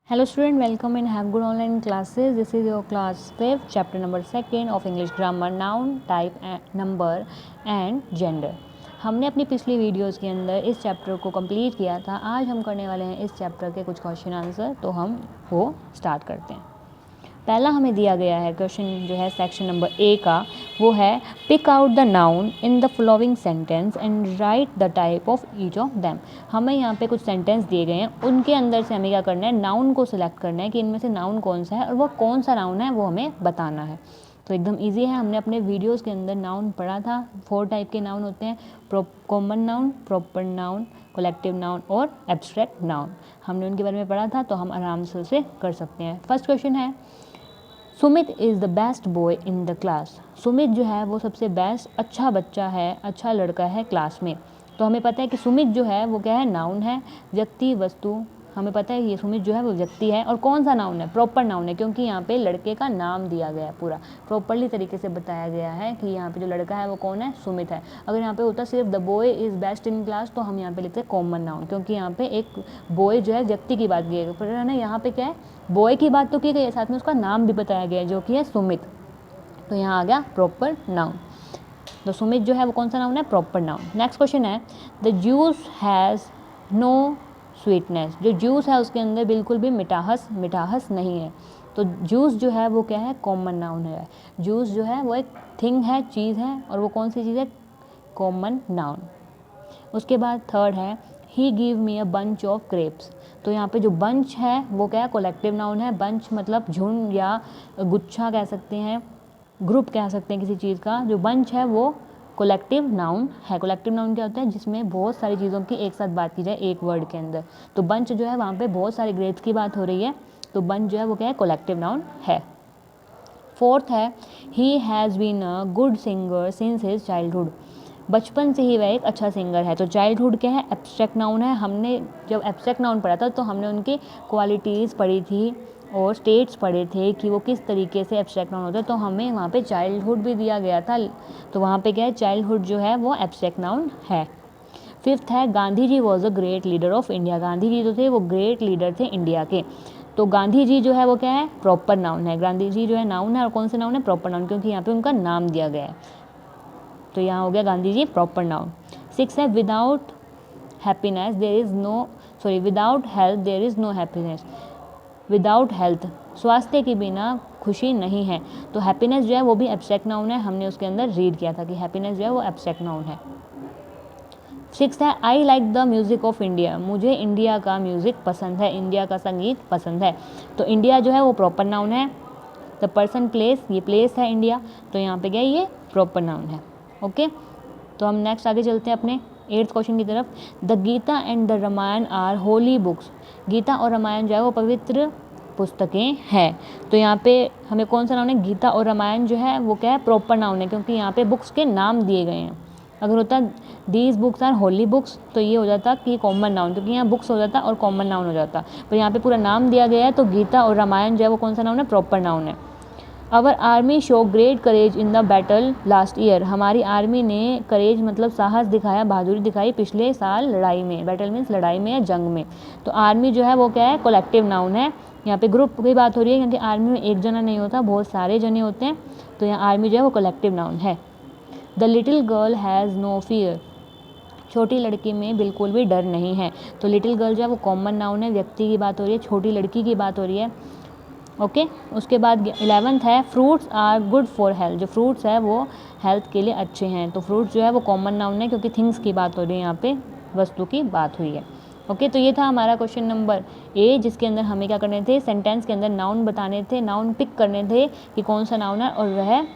Hello student, welcome in Have Good Online Classes. This is your class 5, chapter number 2 of English Grammar, Noun, Type, Number and Gender. हमने अपनी पिछली videos के अंदर इस chapter को complete किया था. आज हम करने वाले हैं इस चैप्टर के कुछ क्वेश्चन आंसर, तो हम वो स्टार्ट करते हैं. पहला हमें दिया गया है क्वेश्चन जो है सेक्शन नंबर ए का, वो है pick out the noun in the following sentence and write the type of each of them. हमें यहाँ पे कुछ सेंटेंस दिए गए हैं, उनके अंदर से हमें क्या करना है, नाउन को सिलेक्ट करना है कि इनमें से नाउन कौन सा है और वो कौन सा नाउन है वो हमें बताना है. तो एकदम इजी है. हमने अपने वीडियोस के अंदर नाउन पढ़ा था. 4 टाइप के नाउन होते हैं: common noun, proper noun, collective noun और एब्स्ट्रैक्ट नाउन. हमने उनके बारे में पढ़ा था, तो हम आराम से उसे कर सकते हैं. फर्स्ट क्वेश्चन है, Sumit is the best boy in the class. Sumit जो है वो सबसे बेस्ट, अच्छा बच्चा है, अच्छा लड़का है क्लास में. तो हमें पता है कि सुमित जो है वो क्या है, नाउन है, व्यक्ति, वस्तु. हमें पता है ये सुमित जो है वो व्यक्ति है. और कौन सा नाउन है, प्रॉपर नाउन है, क्योंकि यहाँ पे लड़के का नाम दिया गया है, पूरा प्रॉपरली तरीके से बताया गया है कि यहाँ पे जो लड़का है वो कौन है, सुमित है. अगर यहाँ पे होता सिर्फ the boy is best in class, तो हम यहाँ पे लिखते हैं कॉमन नाउन, क्योंकि यहाँ पे एक बॉय जो है व्यक्ति की बात की गई पर है ना. यहाँ पे क्या है, बॉय की बात तो की गई है, साथ में उसका नाम भी बताया गया है जो कि है सुमित. तो यहाँ आ गया प्रॉपर नाउन. तो सुमित जो है वो कौन सा नाउन है, प्रॉपर नाउन. नेक्स्ट क्वेश्चन है, the juice has no sweetness. जो जूस है उसके अंदर बिल्कुल भी मिठास नहीं है. तो जूस जो है वो क्या है, कॉमन नाउन है. जूस जो है वो एक थिंग है, चीज़ है, और वो कौन सी चीज़ है, कॉमन नाउन. उसके बाद थर्ड है, he give me a bunch of grapes. तो यहाँ पे जो बंच है वो क्या है, कलेक्टिव नाउन है. बंच मतलब झुंड या गुच्छा कह सकते हैं, ग्रुप कह सकते हैं किसी चीज़ का. जो बंच है वो कलेक्टिव नाउन है. कलेक्टिव नाउन क्या होता है, जिसमें बहुत सारी चीज़ों की एक साथ बात की जाए एक वर्ड के अंदर. तो बंच जो है वहाँ पे बहुत सारे ग्रेप्स की बात हो रही है, तो बंच जो है वो क्या है, कलेक्टिव नाउन है. फोर्थ है, he has been a good singer since his childhood. बचपन से ही वह एक अच्छा सिंगर है. तो चाइल्डहुड क्या है, एब्स्ट्रैक्ट नाउन है. हमने जब एब्स्ट्रैक्ट नाउन पढ़ा था तो हमने उनकी क्वालिटीज़ पढ़ी थी और स्टेट्स पढ़े थे कि वो किस तरीके से एब्स्ट्रैक्ट नाउन होता है. तो हमें वहाँ पे चाइल्डहुड भी दिया गया था, तो वहाँ पे क्या है, चाइल्डहुड जो है वो एब्स्ट्रैक्ट नाउन है. फिफ्थ है, Gandhi ji was a great leader of India. Gandhi ji जो थे वो ग्रेट लीडर थे इंडिया के. तो गांधी जी जो है वो क्या है, प्रॉपर नाउन है. गांधी जी जो है नाउन है, और कौन से नाउन है, प्रॉपर नाउन, क्योंकि यहाँ पे उनका नाम दिया गया है. तो यहाँ हो गया गांधी जी प्रॉपर नाउन. 6 है, without happiness there is no without health there is no happiness. Without health, स्वास्थ्य के बिना खुशी नहीं है. तो हैप्पीनेस जो है वो भी एब्स्ट्रैक्ट नाउन है. हमने उसके अंदर रीड किया था कि हैप्पीनेस जो है वो एब्स्ट्रैक्ट नाउन है. 6 है, I like the music of India. मुझे इंडिया का म्यूज़िक पसंद है, इंडिया का संगीत पसंद है. तो इंडिया जो है वो प्रॉपर नाउन है. द पर्सन प्लेस, ये प्लेस है इंडिया, तो यहाँ पे क्या है, ये प्रॉपर नाउन है. ओके, तो हम नेक्स्ट आगे चलते हैं अपने 8th क्वेश्चन की तरफ. The Gita and the Ramayana are holy books. Gita और रामायण जो है वो पवित्र पुस्तकें हैं. तो यहाँ पे हमें कौन सा नाउन है, गीता और रामायण जो है वो क्या है, प्रॉपर नाउन है, क्योंकि यहाँ पे बुक्स के नाम दिए गए हैं. अगर होता these books are holy books, तो ये हो जाता कि कॉमन नाउन, क्योंकि यहाँ बुक्स हो जाता और कॉमन नाउन हो जाता. पर यहाँ पे पूरा नाम दिया गया है, तो गीता और रामायण जो है वो कौन सा नाउन है, प्रॉपर नाउन है. Our army show great courage in the battle last year. हमारी आर्मी ने करेज मतलब साहस दिखाया, बहादुरी दिखाई पिछले साल लड़ाई में. बैटल मीन्स लड़ाई में या जंग में. तो आर्मी जो है वो क्या है, कलेक्टिव नाउन है. यहाँ पे ग्रुप की बात हो रही है, क्योंकि आर्मी में एक जना नहीं होता, बहुत सारे जने होते हैं. तो यहाँ आर्मी जो है वो कलेक्टिव नाउन है. The little girl has no fear. छोटी लड़की में बिल्कुल भी डर नहीं है. तो लिटिल गर्ल जो है वो कॉमन नाउन है, व्यक्ति की बात हो रही है, छोटी लड़की की बात हो रही है. ओके, उसके बाद 11th है, fruits are good for health. जो फ्रूट्स है वो हेल्थ के लिए अच्छे हैं. तो फ्रूट्स जो है वो कॉमन नाउन है, क्योंकि थिंग्स की बात हो रही है, यहाँ पे वस्तु की बात हुई है. ओके, तो ये था हमारा क्वेश्चन नंबर ए, जिसके अंदर हमें क्या करने थे, सेंटेंस के अंदर नाउन बताने थे, नाउन पिक करने थे कि कौन सा नाउन है और वह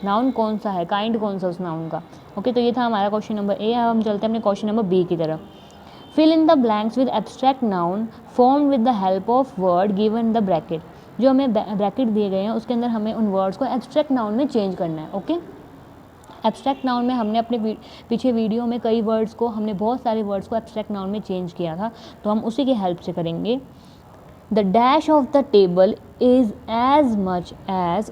नाउन कौन सा है, काइंड कौन सा उस नाउन का. ओके, तो ये था हमारा क्वेश्चन नंबर ए. अब हम चलते हैं अपने क्वेश्चन नंबर बी की तरफ. Fill in the blanks with abstract noun form with the help of word given the bracket. जो हमें ब्रैकेट दिए गए हैं उसके अंदर हमें उन वर्ड्स को एब्स्ट्रैक्ट नाउन में चेंज करना है. ओके, एब्स्ट्रैक्ट नाउन में हमने अपने पीछे वीडियो में कई वर्ड्स को, हमने बहुत सारे वर्ड्स को एब्स्ट्रैक्ट नाउन में चेंज किया था, तो हम उसी की हेल्प से करेंगे. The dash of the table is as much as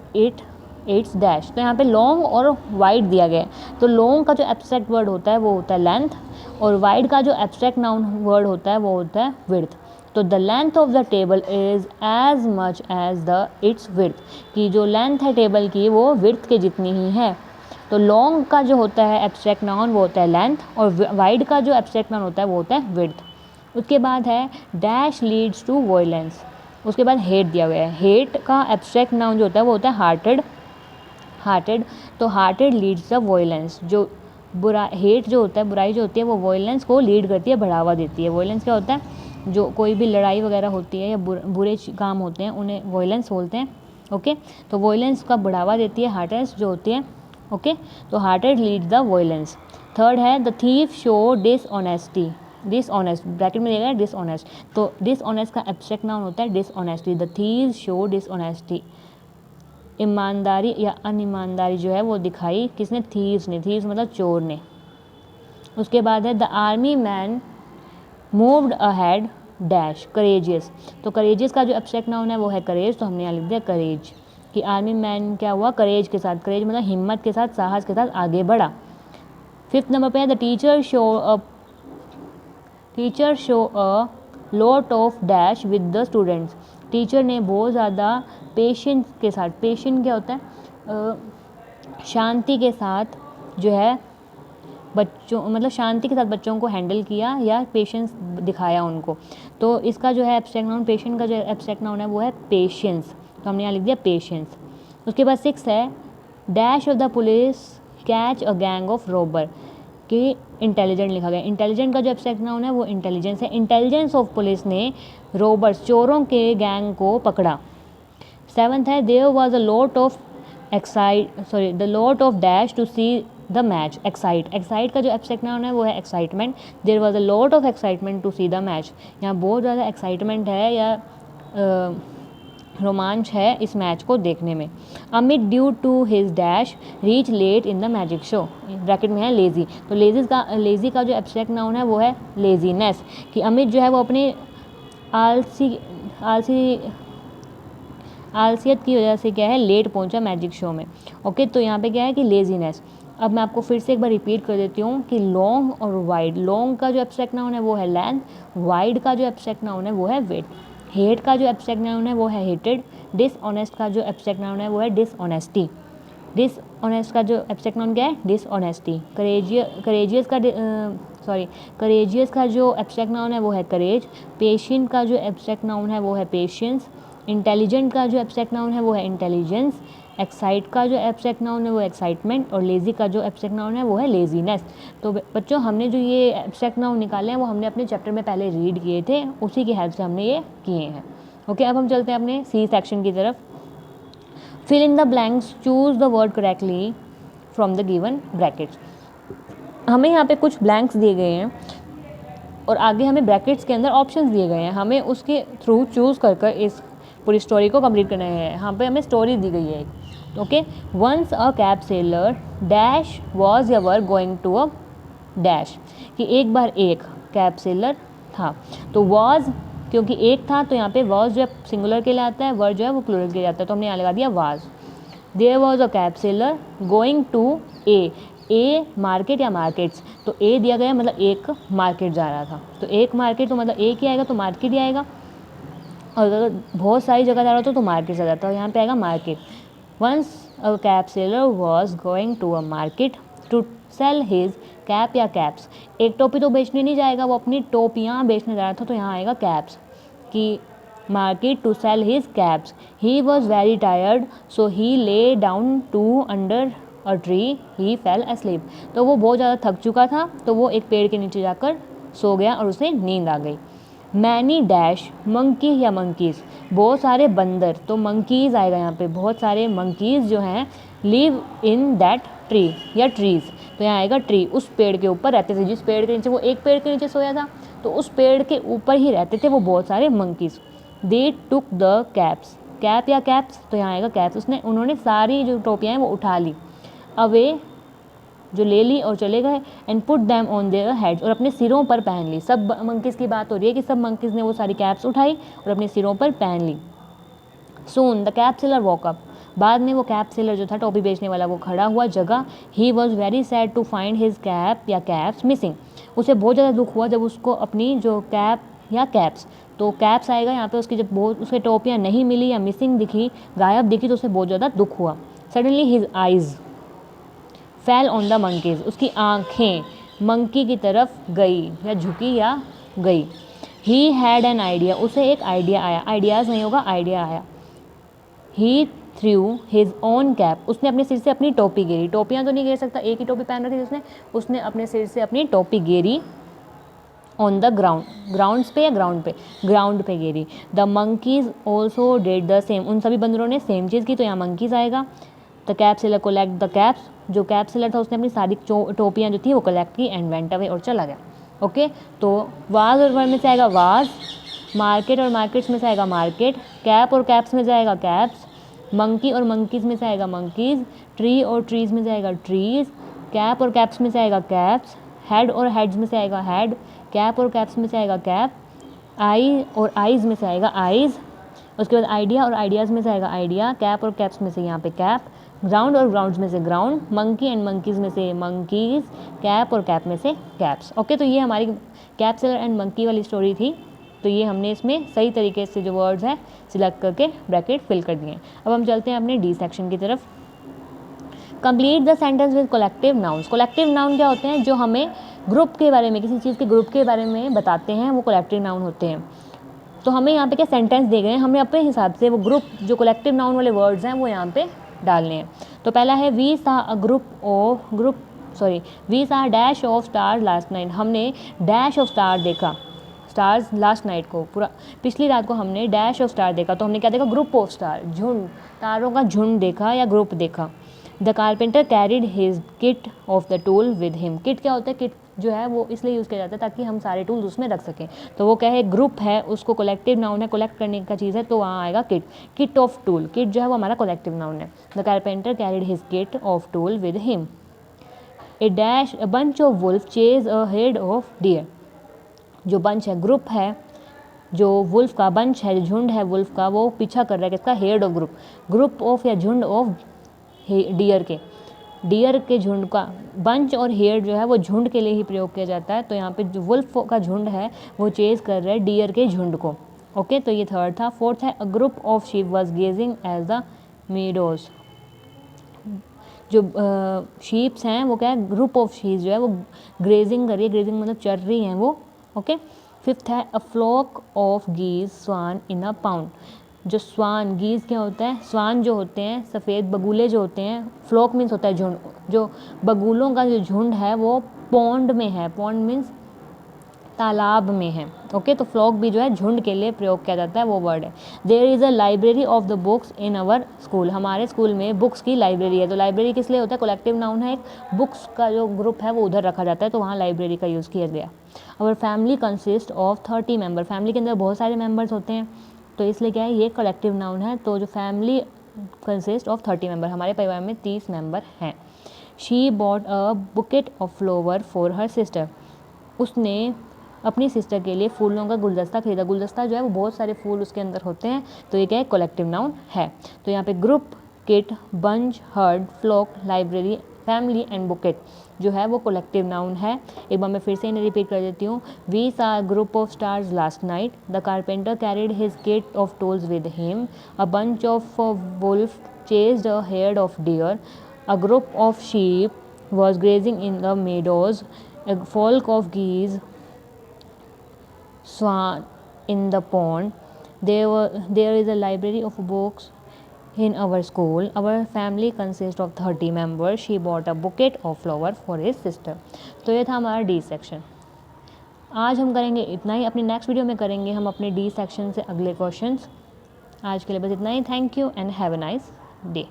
its dash. तो यहाँ पे लॉन्ग और वाइड दिया गया है. तो लॉन्ग का जो एब्स्ट्रैक्ट वर्ड होता है वो होता है लेंथ, और वाइड का जो एब्स्ट्रैक्ट नाउन वर्ड होता है वो होता है विड्थ. तो the length of the table is as much as the its width, कि जो लेंथ है टेबल की वो विड्थ के जितनी ही है। तो लॉन्ग का जो होता है एब्स्ट्रैक्ट नाउन वो होता है लेंथ, और वाइड का जो एब्स्ट्रैक्ट नाउन होता है वो होता है विड्थ। उसके बाद है डैश लीड्स टू वॉयलेंस, उसके बाद हेट दिया गया है। हेट का एब्स्ट्रैक्ट नाउन जो होता है वो होता है हार्टेड। तो हार्टेड लीड्स द वॉयलेंस, जो बुरा हेट जो होता है, बुराई जो होती है वो वॉयलेंस को लीड करती है, बढ़ावा देती है। वॉयलेंस क्या होता है, जो कोई भी लड़ाई वगैरह होती है या बुरे काम होते हैं उन्हें वॉयलेंस बोलते हैं। ओके, तो वॉयलेंस का बढ़ावा देती है हार्टेड जो होती है। ओके, तो hatred leads the violence. Third है the thief show dishonesty, dishonest bracket में दिया गया डिसऑनेस्ट, तो डिसऑनेस्ट का एब्स्ट्रैक्ट नाउन होता है dishonesty. The thief show dishonesty, ईमानदारी या अनईमानदारी जो है वो दिखाई किसने, थीव्स ने, थीव्स मतलब चोर ने। उसके बाद है the army man moved ahead dash courageous, तो करेजियस का जो एब्स्ट्रैक्ट नाउन है वो है करेज, तो हमने यहाँ लिख दिया करेज, कि आर्मी मैन क्या हुआ, करेज के साथ, करेज मतलब हिम्मत के साथ, साहस के साथ आगे बढ़ा। फिफ्थ नंबर पे है the teacher show a lot of dash with the students, teacher ने बहुत ज़्यादा पेशेंस के साथ, पेशेंट क्या होता है, शांति के साथ जो है बच्चों, मतलब शांति के साथ बच्चों को हैंडल किया या पेशेंस दिखाया उनको। तो इसका जो है एब्स्ट्रैक्ट नाउन, पेशेंट का जो एब्स्ट्रैक्ट नाउन है वो है पेशेंस, तो हमने यहाँ लिख दिया पेशेंस। उसके बाद सिक्स है dash of the police catch a gang of robber, कि इंटेलिजेंट लिखा गया। इंटेलिजेंट का जो एब्स्ट्रैक्ट नाउन है वो इंटेलिजेंस है। इंटेलिजेंस ऑफ पुलिस ने रॉबर्स चोरों के गैंग को पकड़ा। सेवन्थ है there was a lot of the lot of dash to see the match, excite का जो एब्स्ट्रैक्ट नाउन है वो है excitement. There was a lot of excitement to see the match, यहाँ बहुत ज़्यादा एक्साइटमेंट है या रोमांच है इस मैच को देखने में। Amit due to his dash reach late in the magic show, bracket में है लेज़ी, तो लेज़ी का जो एब्स्ट्रैक्ट नाउन है वो है लेज़ीनेस, कि अमित जो है वो अपने आलसियत की वजह से क्या है लेट पहुंचा मैजिक शो में। ओके, तो यहाँ पे क्या है कि लेज़ीनेस। अब मैं आपको फिर से एक बार रिपीट कर देती हूँ कि लॉन्ग और वाइड, लॉन्ग का जो एब्स्ट्रैक्ट नाउन है वो है लेंथ, वाइड का जो एब्स्ट्रैक्ट नाउन है वो है वेट, हेट का जो एब्स्ट्रैक्ट नाउन है वो है हेटेड, डिसऑनेस्ट का जो एब्स्ट्रैक्ट नाउन है वो है डिसऑनेस्टी, डिसऑनेस्ट का जो एब्स्ट्रैक्ट नाउन क्या है डिसऑनेस्टी, करेजियस का जो एब्स्ट्रैक्ट नाउन है वो है करेज, पेशेंट का जो एब्स्ट्रैक्ट नाउन है वो है पेशेंस, इंटेलिजेंट का जो एब्स्ट्रैक्ट नाउन है वो है इंटेलिजेंस, एक्साइट का जो एब्स्ट्रैक्ट नाउन है वो एक्साइटमेंट, और लेज़ी का जो एब्स्ट्रैक्ट नाउन है वो है लेज़ीनेस। तो बच्चों हमने जो ये एब्स्ट्रैक्ट नाउन निकाले हैं वो हमने अपने चैप्टर में पहले रीड किए थे, उसी की हेल्प से हमने ये किए हैं। ओके, अब हम चलते हैं अपने सी सेक्शन की तरफ। Fill in the blanks, choose the word correctly from the given brackets. हमें यहाँ पे कुछ ब्लैंक्स दिए गए हैं और आगे हमें ब्रैकेट्स के अंदर ऑप्शंस दिए गए हैं, हमें उसके थ्रू चूज़ कर इस पूरी स्टोरी को कंप्लीट करना है। यहाँ पे हमें स्टोरी दी गई है एक। Okay, once a cap seller dash was ever going to a dash, कि एक बार एक कैब सेलर था, तो वॉज क्योंकि एक था तो यहाँ पे वॉज जो है सिंगुलर के लिए आता है, वर्ड जो है वो प्लूरल के लिए आता है, तो हमने यहाँ लगा दिया was. There was a cap seller going to a market या मार्केट्स, तो ए दिया गया मतलब एक मार्केट जा रहा था, तो एक मार्केट तो मतलब एक ही आएगा, तो मार्केट ही आएगा, और अगर बहुत सारी जगह जा रहा था तो मार्केट आ जाता है, यहाँ पे आएगा market. Once a cap seller was going to a market to sell his cap या कैप्स, एक टोपी तो बेचने नहीं जाएगा, वो अपनी टोपियाँ बेचने जा रहा था, तो यहाँ आएगा कैप्स, कि market to sell his caps. He was very tired so he lay down to under a tree he fell asleep, तो वो बहुत ज़्यादा थक चुका था, तो वो एक पेड़ के नीचे जाकर सो गया और उसे नींद आ गई। मैनी डैश मंकी या मंकीज़, बहुत सारे बंदर, तो मंकीज़ आएगा यहाँ पे, बहुत सारे मंकीज़ जो हैं लिव इन दैट ट्री या ट्रीज़, तो यहाँ आएगा ट्री, उस पेड़ के ऊपर रहते थे, जिस पेड़ के नीचे वो एक पेड़ के नीचे सोया था तो उस पेड़ के ऊपर ही रहते थे वो बहुत सारे monkeys. They took the caps, cap या कैप्स, तो यहाँ आएगा कैप्स, उन्होंने सारी जो टोपियाँ हैं वो उठा ली, अवे जो ले ली और चले गए, and put them on their heads, और अपने सिरों पर पहन ली। सब मंकीज़ की बात हो रही है कि सब मंकीज़ ने वो सारी कैप्स उठाई और अपने सिरों पर पहन ली। Soon the cap seller woke up, बाद में वो कैप सेलर जो था टोपी बेचने वाला वो खड़ा हुआ जगह। He was very sad to find his cap या कैप्स मिसिंग, उसे बहुत ज़्यादा दुख हुआ जब उसको अपनी जो कैप या कैप्स। तो कैप्स आएगा यहाँ पे, उसकी जब बहुत उसे टोपियाँ नहीं मिली या मिसिंग दिखी, गायब दिखी, तो उसे बहुत ज़्यादा दुख हुआ। Suddenly his eyes fell on the monkeys, उसकी आँखें मंकी की तरफ गई या झुकी या गई। ही हैड एन आइडिया, उसे एक आइडिया आया, आइडियाज़ नहीं होगा, आइडिया आया। ही थ्रू हिज ओन कैप, उसने अपने सिर से अपनी टोपी गिरी। टोपियाँ तो नहीं गिर सकता, एक ही टोपी पहन रखी थी उसने अपने सिर से अपनी टोपी गिरी ऑन द ग्राउंड, ग्राउंड्स पे या ग्राउंड पे गिरी। The monkeys also did the same, उन सभी बंदरों ने सेम चीज़ की, तो यहाँ मंकीज़ आएगा। The cap seller collect the caps, जो कैप सेलर था उसने अपनी सारी टोपियाँ जो थी वो कलेक्ट की एंड वेंट अवे, और चला गया। ओके, तो वाज और वर में से आएगा वाज, मार्केट और मार्केट्स में से आएगा मार्केट, कैप और कैप्स में से आएगा कैप्स, मंकी और मंकीज़ में से आएगा मंकीज़, ट्री और ट्रीज़ में से आएगा ट्रीज़, कैप और कैप्स में से आएगा कैप्स, हेड और हेड्स में से आएगा हेड, कैप और कैप्स में से आएगा कैप, आई और आइज़ में से आएगा आइज़, उसके बाद आइडिया और आइडियाज़ में से आएगा आइडिया, कैप और कैप्स में से यहाँ पे कैप, ग्राउंड और ग्राउंड्स में से ग्राउंड, मंकी एंड मंकीज़ में से मंकीज़, कैप और कैप में से कैप्स। ओके, तो ये हमारी कैप सेलर एंड मंकी वाली स्टोरी थी। तो ये हमने इसमें सही तरीके से जो वर्ड्स हैं सिलेक्ट करके ब्रैकेट फिल कर दिए। अब हम चलते हैं अपने डी सेक्शन की तरफ। Complete the sentence with collective nouns. Collective noun क्या होते हैं? जो हमें ग्रुप के बारे में, किसी चीज़ के ग्रुप के बारे में बताते हैं, वो कलेक्टिव नाउन होते हैं। तो हमें यहाँ पे क्या सेंटेंस दे गए हैं, हमें अपने हिसाब से वो ग्रुप जो कलेक्टिव नाउन वाले वर्ड्स हैं वो यहाँ पे डालने हैं। तो पहला है we saw dash of star last night. हमने डैश ऑफ स्टार देखा, स्टार्स लास्ट नाइट को, पूरा पिछली रात को हमने डैश ऑफ स्टार देखा। तो हमने क्या देखा? ग्रुप ऑफ स्टार, झुंड, तारों का झुंड देखा या ग्रुप देखा। The carpenter carried his kit of the tool with him. Kit क्या होता है? किट जो है वो इसलिए यूज़ किया जाता है ताकि हम सारे टूल्स उसमें रख सकें। तो वो क्या है? ग्रुप है, उसको कलेक्टिव नाउन है, कलेक्ट करने का चीज़ है, तो वहाँ आएगा kit, kit of tool. Kit जो है वो हमारा कलेक्टिव नाउन है। The carpenter carried his kit of tool with him. A bunch of wolf chase a head of deer. जो बंच है, ग्रुप है, जो वुल्फ का बंच है, झुंड है वुल्फ का, वो पीछा कर रहा है किसका? Head of group, group of या झुंड ऑफ डियर के, डियर के झुंड का। बंच और हेड जो है वो झुंड के लिए ही प्रयोग किया जाता है। तो यहाँ पे जो वुल्फ का झुंड है वो चेज कर रहा है डियर के झुंड को। ओके, तो ये थर्ड था। फोर्थ है a group of sheep was gazing as the meadows. जो शीप्स हैं वो क्या है? ग्रुप ऑफ शीप जो है वो ग्रेजिंग कर रही है, ग्रेजिंग मतलब चर रही हैं वो। ओके, फिफ्थ है a flock of geese swan in a pound. जो स्वान, गीज क्या होता है? स्वान जो होते हैं सफ़ेद बगुले जो होते हैं, फ्लॉक मीन्स होता है झुंड, जो बगुलों का जो झुंड है वो पॉन्ड में है, पॉन्ड मीन्स तालाब में है। ओके, तो फ्लॉक भी जो है झुंड के लिए प्रयोग किया जाता है, वो वर्ड है। There is a library of the books in our school. हमारे स्कूल में बुक्स की लाइब्रेरी है। तो लाइब्रेरी किस लिए होता है? कलेक्टिव नाउन है, एक बुक्स का जो ग्रुप है वो उधर रखा जाता है, तो वहाँ लाइब्रेरी का यूज़ किया गया। Our family consist of 30 member. Family के अंदर बहुत सारे मेंबर्स होते हैं, तो इसलिए क्या है? ये कलेक्टिव नाउन है। तो जो फैमिली कंसिस्ट ऑफ 30 मेंबर, हमारे परिवार में 30 मेंबर हैं। She bought a bouquet of flower for her sister. उसने अपनी सिस्टर के लिए फूलों का गुलदस्ता खरीदा। गुलदस्ता जो है वो बहुत सारे फूल उसके अंदर होते हैं, तो ये क्या है? कलेक्टिव नाउन है। तो यहाँ पे group, kit, bunch, herd, flock, library, family and bouquet जो है वो कलेक्टिव नाउन है। एक बार मैं फिर से इन्हें रिपीट कर देती हूँ। We saw group of stars last night, the carpenter carried his kit of tools with him, a bunch of wolf chased a head of deer, a group of sheep was grazing in the meadows, a flock of geese swan in the pond. There is a library of books in our school. Our family consists of 30 members. She bought a bouquet of flowers for his sister. तो ये था हमारा D section. आज हम करेंगे इतना ही। अपनी next video में करेंगे हम अपने डी सेक्शन से अगले क्वेश्चंस। आज के लिए बस इतना ही। Thank you and have a nice day.